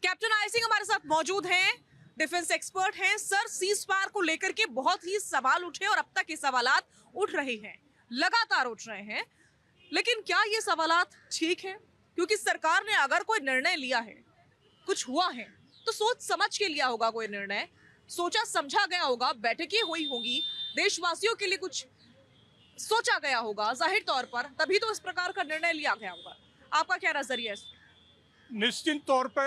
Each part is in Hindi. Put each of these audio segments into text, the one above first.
कैप्टन आई सिंह हमारे साथ मौजूद हैं, डिफेंस एक्सपर्ट हैं। सर, सीज फायर को लेकर के बहुत ही सवाल उठे और अब तक ये सवालात उठ रहे हैं, लगातार उठ रहे हैं। लेकिन क्या ये सवालात ठीक है? क्योंकि सरकार ने अगर कोई निर्णय लिया है, कुछ हुआ है, तो सोच समझ के लिया होगा कोई निर्णय, सोचा समझा गया होगा, बैठकें हुई होंगी, देशवासियों के लिए कुछ सोचा गया होगा जाहिर तौर पर, तभी तो इस प्रकार का निर्णय लिया गया होगा। आपका क्या नजरिया है? निश्चित तौर पे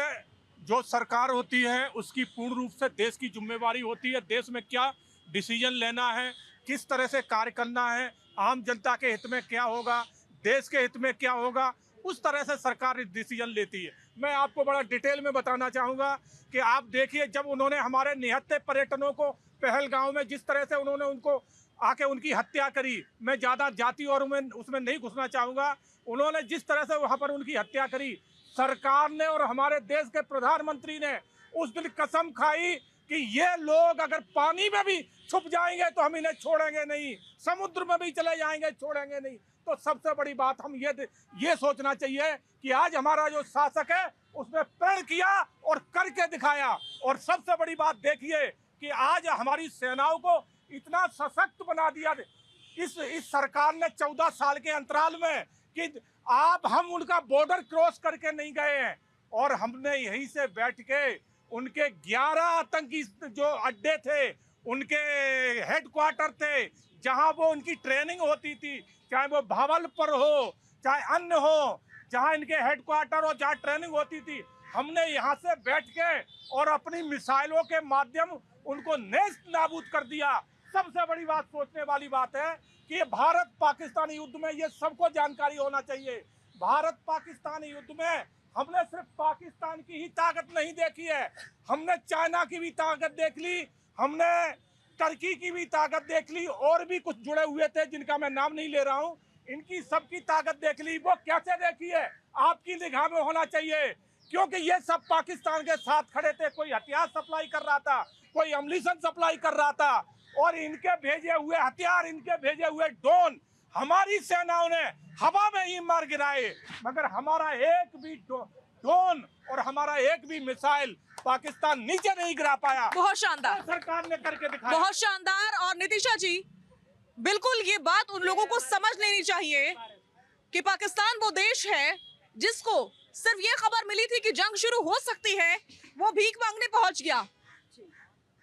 जो सरकार होती है उसकी पूर्ण रूप से देश की जिम्मेवारी होती है। देश में क्या डिसीजन लेना है, किस तरह से कार्य करना है, आम जनता के हित में क्या होगा, देश के हित में क्या होगा, उस तरह से सरकार डिसीजन लेती है। मैं आपको बड़ा डिटेल में बताना चाहूँगा कि आप देखिए, जब उन्होंने हमारे निहत्थे पर्यटनों को पहलगांव में जिस तरह से उन्होंने उनको आके उनकी हत्या करी, मैं ज़्यादा जाति और मैं उसमें नहीं घुसना चाहूँगा, उन्होंने जिस तरह से वहाँ पर उनकी हत्या करी, सरकार ने और हमारे देश के प्रधानमंत्री ने उस दिन कसम खाई कि ये लोग अगर पानी में भी छुप जाएंगे तो हम इन्हें छोड़ेंगे नहीं, समुद्र में भी चले जाएंगे छोड़ेंगे नहीं। तो सबसे बड़ी बात हम ये सोचना चाहिए कि आज हमारा जो शासक है उसने प्रण किया और करके दिखाया। और सबसे बड़ी बात देखिए कि आज हमारी सेनाओं को इतना सशक्त बना दिया इस सरकार ने 14 साल के अंतराल में कि हम उनका बॉर्डर क्रॉस करके नहीं गए हैं, और हमने यहीं से बैठ के उनके 11 आतंकी जो अड्डे थे, उनके हेडक्वार्टर थे, जहां वो उनकी ट्रेनिंग होती थी, चाहे वो भावलपुर हो चाहे अन्य हो, जहां इनके हेडक्वार्टर और जहां ट्रेनिंग होती थी, हमने यहाँ से बैठ के और अपनी मिसाइलों के माध्यम उनको नेस्त नाबूद कर दिया। सबसे बड़ी बात सोचने वाली बात है कि ये भारत पाकिस्तान युद्ध में, ये सबको जानकारी होना चाहिए, भारत पाकिस्तान युद्ध में हमने सिर्फ पाकिस्तान की ही ताकत नहीं देखी है, हमने चाइना की भी ताकत देख ली, हमने टर्की की भी ताकत देख ली, और भी कुछ जुड़े हुए थे जिनका मैं नाम नहीं ले रहा हूँ, इनकी सबकी ताकत देख ली। वो कैसे देखी है आपकी निगाह में होना चाहिए, क्योंकि ये सब पाकिस्तान के साथ खड़े थे। कोई हथियार सप्लाई कर रहा था, कोई अम्लीसन सप्लाई कर रहा था, और इनके भेजे हुए हथियार, इनके भेजे हुए ड्रोन हमारी सेनाओं ने हवा में ही मार गिराए, मगर हमारा एक भी ड्रोन और हमारा एक भी मिसाइल पाकिस्तान नीचे नहीं गिरा पाया। बहुत शानदार सरकार ने करके दिखाया, बहुत शानदार। और नितिशा जी, बिल्कुल ये बात उन लोगों को समझ लेनी चाहिए कि पाकिस्तान वो देश है जिसको सिर्फ ये खबर मिली थी कि जंग शुरू हो सकती है, वो भीख मांगने पहुंच गया,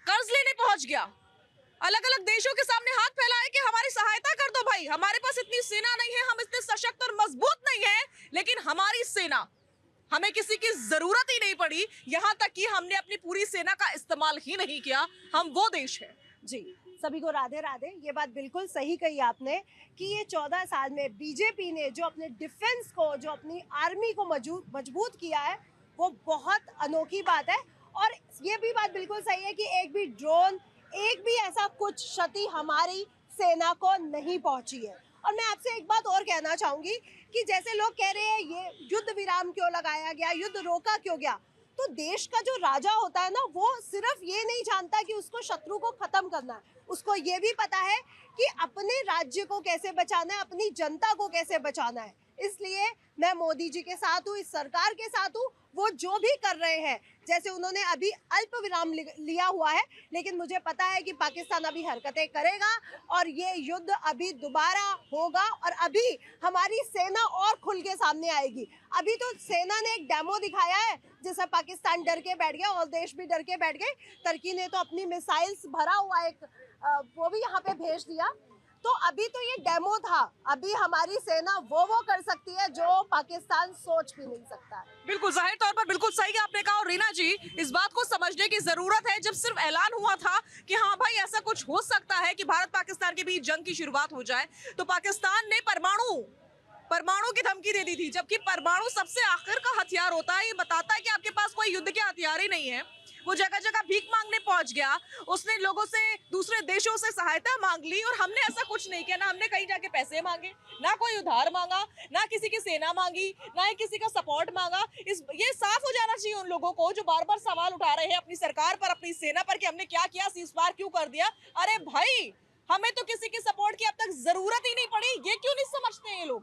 कर्ज लेने पहुंच गया, अलग अलग देशों के सामने हाथ फैलाए कि हमारी सहायता कर दो भाई, हमारे पास इतनी सेना नहीं है, हम इतने सशक्त और मजबूत नहीं है, लेकिन हमारी सेना, हमें किसी की जरूरत ही नहीं पड़ी, यहां तक कि हमने अपनी पूरी सेना का इस्तेमाल ही नहीं किया। हम वो देश है। जी, सभी को राधे राधे। ये बात बिल्कुल सही कही आपने कि ये 14 साल में बीजेपी ने जो अपने डिफेंस को, जो अपनी आर्मी को मजबूत किया है, वो बहुत अनोखी बात है। और ये भी बात बिल्कुल सही है कि एक भी ड्रोन, एक भी ऐसा कुछ क्षति हमारी सेना को नहीं पहुंची है। और मैं आपसे एक बात और कहना चाहूंगी कि जैसे लोग कह रहे हैं ये युद्ध विराम क्यों लगाया गया, युद्ध रोका क्यों गया, तो देश का जो राजा होता है ना, वो सिर्फ ये नहीं जानता कि उसको शत्रु को खत्म करना है, उसको ये भी पता है कि अपने राज्य को कैसे बचाना है, अपनी जनता को कैसे बचाना है। इसलिए मैं मोदी जी के साथ हूँ, इस सरकार के साथ हूँ। वो जो भी कर रहे हैं, जैसे उन्होंने अभी अल्प विराम लिया हुआ है, लेकिन मुझे पता है कि पाकिस्तान अभी हरकतें करेगा और ये युद्ध अभी दोबारा होगा, और अभी हमारी सेना और खुल के सामने आएगी। अभी तो सेना ने एक डेमो दिखाया है जिससे पाकिस्तान डर के बैठ गया और देश भी डर के बैठ गए। टर्की ने तो अपनी मिसाइल्स भरा हुआ एक वो भी यहाँ पे भेज दिया। तो अभी तो ये डेमो था, अभी हमारी सेना वो कर सकती है जो पाकिस्तान सोच भी नहीं सकता। बिल्कुल, जाहिर तौर पर बिल्कुल सही आपने कहा। और रीना जी, इस बात को समझने की जरूरत है, जब सिर्फ ऐलान हुआ था कि हाँ भाई ऐसा कुछ हो सकता है कि भारत पाकिस्तान के बीच जंग की शुरुआत हो जाए, तो पाकिस्तान ने परमाणु की धमकी दे दी थी, जबकि परमाणु सबसे आखिर का हथियार होता है। ये बताता है कि आपके पास कोई युद्ध के हथियार ही नहीं है। वो जगह जगह भीख मांगने पहुंच गया, उसने लोगों से, दूसरे देशों से सहायता मांग ली, और हमने ऐसा कुछ नहीं किया। ना हमने कहीं जाके पैसे मांगे, ना कोई उधार मांगा, ना किसी की सेना मांगी, ना ही किसी का सपोर्ट मांगा। ये साफ हो जाना चाहिए उन लोगों को जो बार बार सवाल उठा रहे हैं अपनी सरकार पर, अपनी सेना पर कि हमने क्या किया, सीज फायर क्यों कर दिया। अरे भाई, हमें तो किसी की सपोर्ट की अब तक जरूरत ही नहीं पड़ी, ये क्यों नहीं समझते ये लोग?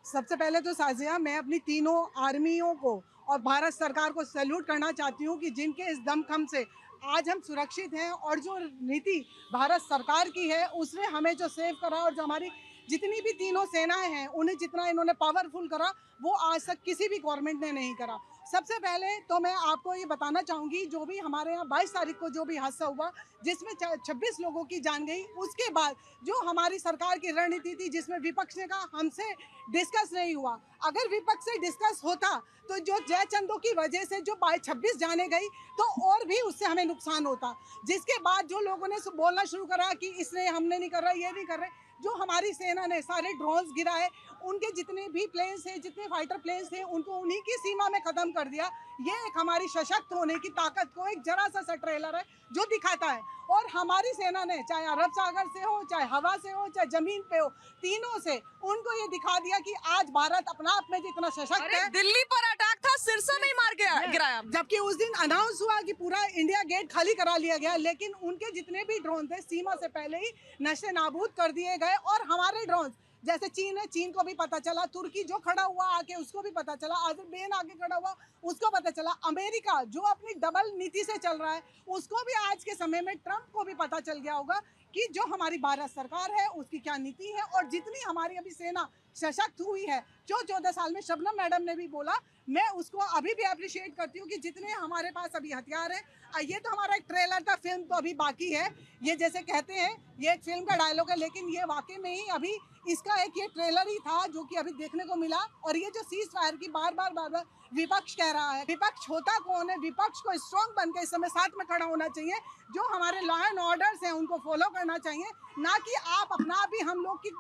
सबसे पहले तो साजिया, मैं अपनी तीनों आर्मियों को और भारत सरकार को सैल्यूट करना चाहती हूँ कि जिनके इस दमखम से आज हम सुरक्षित हैं और जो नीति भारत सरकार की है उसने हमें जो सेव करा और जो हमारी जितनी भी तीनों सेनाएं हैं उन्हें जितना इन्होंने पावरफुल करा वो आज तक किसी भी गवर्नमेंट ने नहीं करा। सबसे पहले तो मैं आपको ये बताना चाहूँगी जो भी हमारे यहाँ 22 तारीख को जो भी हादसा हुआ जिसमें 26 लोगों की जान गई, उसके बाद जो हमारी सरकार की रणनीति थी जिसमें विपक्ष ने कहा हमसे डिस्कस नहीं हुआ। अगर विपक्ष से डिस्कस होता तो जो जयचंदों की वजह से जो 26 जाने गई तो और भी उससे हमें नुकसान होता। जिसके बाद जो लोगों ने बोलना शुरू करा कि इसने हमने नहीं कर रहा, ये नहीं कर रहे, जो हमारी सेना ने सारे ड्रोन्स गिराए, उनके जितने भी प्लेन्स थे, जितने फाइटर प्लेन्स थे, उनको उन्हीं की सीमा में ख़त्म कर दिया। ये एक हमारी सशक्त होने की ताकत को एक जरा सा ट्रेलर है जो दिखाता है। और हमारी सेना ने चाहे अरब सागर से हो, चाहे हवा से हो, चाहे जमीन पे हो, तीनों से उनको ये दिखा दिया कि आज भारत अपना आप में जितना सशक्त है। दिल्ली पर अटैक था, सिरसा में ही मार गया गिराया। जबकि उस दिन अनाउंस हुआ कि पूरा इंडिया गेट खाली करा लिया गया, लेकिन उनके जितने भी ड्रोन थे सीमा से पहले ही नष्ट नाबूद कर दिए गए। और हमारे ड्रोन जैसे चीन है, चीन को भी पता चला, तुर्की जो खड़ा हुआ आके उसको भी पता चला, अजरबैजान आगे खड़ा हुआ उसको पता चला, अमेरिका जो अपनी डबल नीति से चल रहा है उसको भी आज के समय में ट्रंप को भी पता चल गया होगा कि जो हमारी भारत सरकार है उसकी क्या नीति है। और जितनी हमारी अभी सेना सशक्त हुई है, जो 14 साल में शबनम मैडम ने भी बोला, मैं उसको अभी भी अप्रिशिएट करती हूँ कि जितने हमारे पास अभी हथियार हैं। ये तो हमारा एक ट्रेलर था, फिल्म तो अभी बाकी है। ये जैसे कहते हैं ये एक फिल्म का डायलॉग है, लेकिन ये वाकई में ही अभी इसका एक ये ट्रेलर ही था जो कि अभी देखने को मिला। और ये जो सीज फायर की बार बार विपक्ष कह रहा है, विपक्ष होता कौन है? विपक्ष को स्ट्रॉन्ग बन के इस समय साथ में खड़ा होना चाहिए। जो हमारे लॉ एंड ऑर्डर्स हैं उनको फॉलो करना चाहिए, ना कि आप अपना भी हम लोग की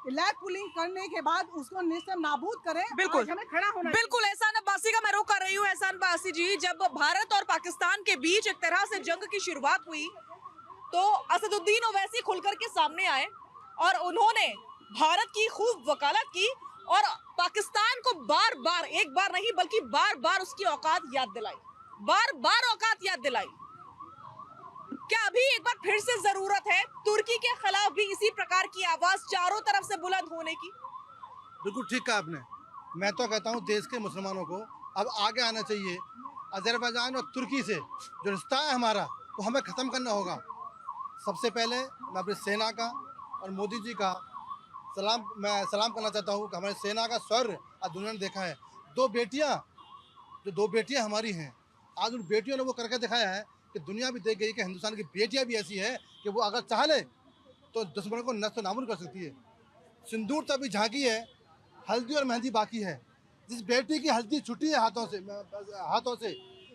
लैग पुलिंग करने के बाद उसको निश्चय नाबूद करें। बिल्कुल हमें खड़ा होना बिल्कुल। एहसान अब्बासी का मैं रुख कर रही हूँ। एहसान अब्बासी जी, जब भारत और पाकिस्तान के बीच एक तरह से जंग की शुरुआत हुई तो असदुद्दीन ओवैसी खुलकर के सामने आए और उन्होंने भारत की खूब वकालत की और पाकिस्तान को बार बार, एक बार नहीं बल्कि बार बार उसकी औकात याद दिलाई, बार बार औकात याद दिलाई। क्या अभी एक बार फिर से जरूरत है तुर्की के खिलाफ भी इसी प्रकार की आवाज चारों तरफ से बुलंद होने की? बिल्कुल ठीक कहा आपने। मैं तो कहता हूँ देश के मुसलमानों को अब आगे आना चाहिए। अजरबैजान और तुर्की से जो रिश्ता है हमारा वो हमें ख़त्म करना होगा। सबसे पहले मैं अपनी सेना का और मोदी जी का मैं सलाम करना चाहता हूँ कि हमारी सेना का स्वर आज दुनिया ने देखा है। दो बेटियाँ हमारी हैं, आज उन बेटियों ने वो करके दिखाया है कि दुनिया भी देख गई कि हिंदुस्तान की बेटियाँ भी ऐसी है कि वो अगर चाह ले तो दुश्मन को नष्ट नाबूद कर सकती है। सिंदूर तो अभी झांकी है, हल्दी और मेहंदी बाकी है। जिस बेटी की हल्दी छुटी है हाथों से,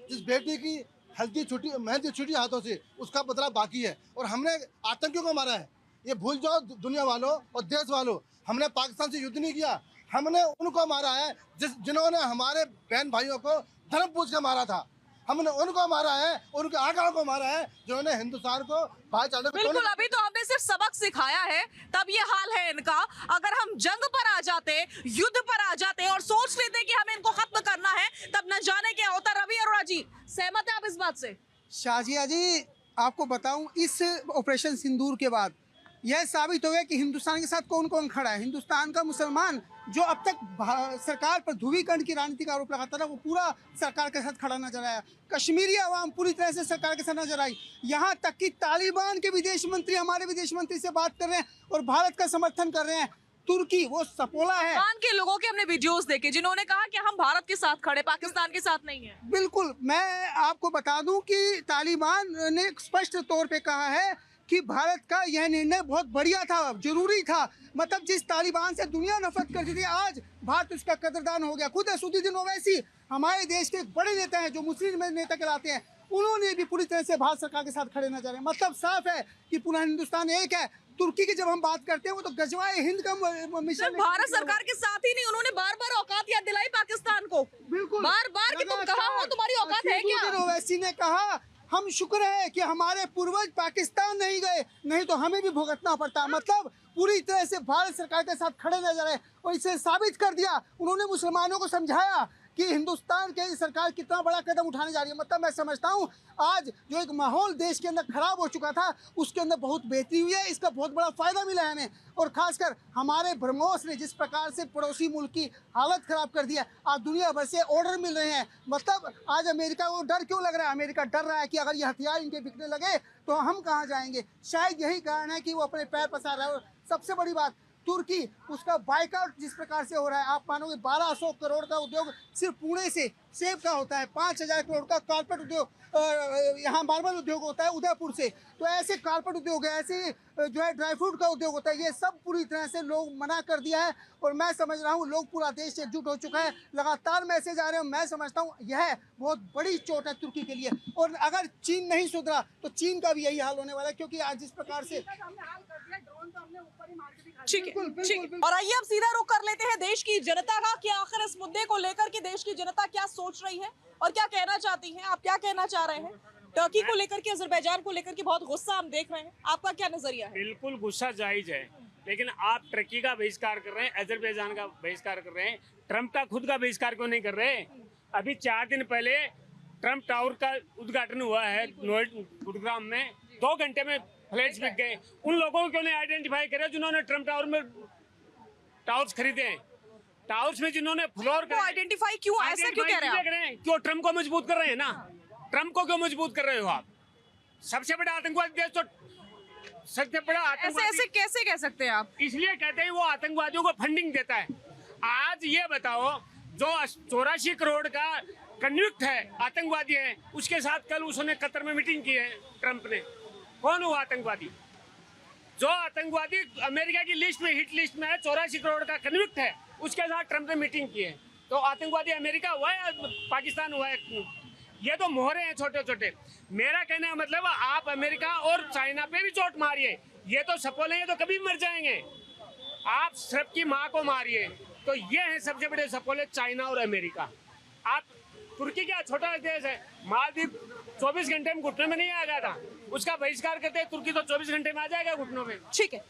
जिस बेटी की हल्दी छुटी, मेहंदी छुटी हाथों से, उसका बदला बाकी है। और हमने आतंकियों को मारा है, ये भूल जाओ दुनिया वालों और देश वालों। हमने पाकिस्तान से युद्ध नहीं किया, हमने उनको मारा है जिन्होंने हमारे बहन भाइयों को धर्म पूछ के मारा था। हमने उनको मारा है, उनके आकाओं को मारा है जिन्होंने हिंदुस्तान को भाईचारे को। बिल्कुल, अभी तो हमने सिर्फ सबक सिखाया है, तब ये हाल है इनका। अगर हम जंग पर आ जाते, युद्ध पर आ जाते और सोच लेते कि हमें इनको खत्म करना है, तब न जाने क्या होता। रवि अरोड़ा जी, सहमत है आप इस बात से? शाजिया जी, आपको बताऊं, इस ऑपरेशन सिंदूर के बाद यह साबित हो गया कि हिंदुस्तान के साथ कौन कौन खड़ा है। हिंदुस्तान का मुसलमान जो अब तक सरकार पर ध्रुवीकरण की राजनीति का आरोप लगाता था, वो पूरा सरकार के साथ खड़ा नजर आया। कश्मीरी अवाम पूरी तरह से सरकार के साथ नजर आई। यहाँ तक कि तालिबान के विदेश मंत्री हमारे विदेश मंत्री से बात कर रहे हैं और भारत का समर्थन कर रहे हैं। तुर्की वो सपोला है। पाकिस्तान के लोगों के हमने वीडियोस देखे जिन्होंने कहा कि हम भारत के साथ खड़े, पाकिस्तान के साथ नहीं है। बिल्कुल, मैं आपको बता दूं कि तालिबान ने स्पष्ट तौर पे कहा है कि भारत का यह निर्णय बहुत बढ़िया था, जरूरी था। मतलब जिस तालिबान से दुनिया नफरत करती थी, आज भारत उसका कदरदान हो गया। खुद असदुद्दीन ओवैसी हमारे देश के बड़े नेता हैं जो मुस्लिम नेता कहलाते हैं, उन्होंने भी पूरी तरह से भारत सरकार के साथ खड़े नजर आए। मतलब साफ है कि पूरा हिंदुस्तान एक है। तुर्की की जब हम बात करते हैं वो तो गजवाए हिंद का मिशन, भारत सरकार के साथ ही नहीं, उन्होंने बार बार औकात याद दिलाई पाकिस्तान को। बिल्कुल, बार बार कि तुम कहाँ हो, तुम्हारी औकात है क्या? ओवैसी ने कहा हम शुक्र है कि हमारे पूर्वज पाकिस्तान नहीं गए, नहीं तो हमें भी भुगतना पड़ता। मतलब पूरी तरह से भारत सरकार के साथ खड़े नजर आए और इसे साबित कर दिया। उन्होंने मुसलमानों को समझाया कि हिंदुस्तान की सरकार कितना बड़ा कदम उठाने जा रही है। मतलब मैं समझता हूँ आज जो एक माहौल देश के अंदर खराब हो चुका था उसके अंदर बहुत बेहतरी हुई है, इसका बहुत बड़ा फायदा मिला है हमें। और खासकर हमारे ब्रह्मोस ने जिस प्रकार से पड़ोसी मुल्क की हालत खराब कर दिया, आज दुनिया भर से ऑर्डर मिल रहे हैं। मतलब आज अमेरिका को डर क्यों लग रहा है? अमेरिका डर रहा है कि अगर ये हथियार इनके बिकने लगे तो हम कहाँ जाएंगे। शायद यही कारण है कि वो अपने पैर पसार रहा है। और सबसे बड़ी बात, तुर्की उसका बाइकआउट जिस प्रकार से हो रहा है, आप मानोगे 1200 करोड़ का उद्योग सिर्फ पुणे से सेब का होता है, 5000 करोड़ का कारपेट उद्योग यहाँ मार्बल उद्योग होता है उदयपुर से। तो ऐसे कारपेट उद्योग है, ऐसे जो है ड्राई फ्रूट का उद्योग होता है, ये सब पूरी तरह से लोग मना कर दिया है। और मैं समझ रहा हूँ लोग पूरा देश एकजुट हो चुका है, लगातार मैसेज आ रहे हैं। मैं समझता हूँ यह बहुत बड़ी चोट है तुर्की के लिए। और अगर चीन नहीं सुधरा तो चीन का भी यही हाल होने वाला है, क्योंकि आज जिस प्रकार से ठीक है, ठीक है। और आइए अब सीधा रुख कर लेते हैं देश की जनता का कि आखिर इस मुद्दे को लेकर के देश की जनता क्या सोच रही है और क्या कहना चाहती है। आप क्या कहना चाह रहे हैं? टर्की को लेकर के, अजरबैजान को लेकर के बहुत गुस्सा हम देख रहे हैं, आपका क्या नजरिया है? बिल्कुल गुस्सा जायज है, लेकिन आप टर्की का बहिष्कार कर रहे हैं, अजरबैजान का बहिष्कार कर रहे हैं, ट्रंप का खुद का बहिष्कार क्यों नहीं कर रहे? अभी 4 दिन पहले ट्रंप टावर का उद्घाटन हुआ है गुड़गांव में, 2 घंटे में फ्लैट्स बिक गए। उन लोगों को क्यों नहीं आइडेंटिफाई करे जिन्होंने ट्रंप टावर में टावर्स खरीदे हैं, टावर्स में जिन्होंने फ्लोर आइडेंटिफाई क्यों, ऐसा क्यों कह रहे हैं? क्यों ट्रंप को मजबूत कर रहे हैं ना? ट्रंप को क्यों मजबूत कर रहे हो आप? सबसे बड़ा आतंकवादी देश तो सबसे बड़ा ऐसे ऐसे कैसे कह सकते हैं आप? इसलिए कहते हैं वो आतंकवादियों को फंडिंग देता है। आज ये बताओ, जो 84 करोड़ का कन्विक्ट है आतंकवादी है, उसके साथ कल उसने कतर में मीटिंग की है ट्रंप ने। कौन हुआ आतंकवादी? जो आतंकवादी अमेरिका की लिस्ट में, हिट लिस्ट में है, 84 करोड़ का कन्विक्ट है, उसके साथ ट्रंप ने मीटिंग की है। तो आतंकवादी अमेरिका हुआ है, पाकिस्तान हुआ है? ये तो मोहरे हैं छोटे छोटे। मेरा कहने का मतलब आप अमेरिका और चाइना पे भी चोट मारिए, ये तो सपोले, ये तो कभी मर जाएंगे। आप सिर्फ की माँ को मारिए, तो ये है सबसे बड़े सपोले, चाइना और अमेरिका। आप तुर्की क्या छोटा देश है, मालदीव 24 घंटे में घुटने में नहीं आ गया था, उसका बहिष्कार करते तुर्की तो 24 घंटे में आ जाएगा घुटनों में। ठीक है,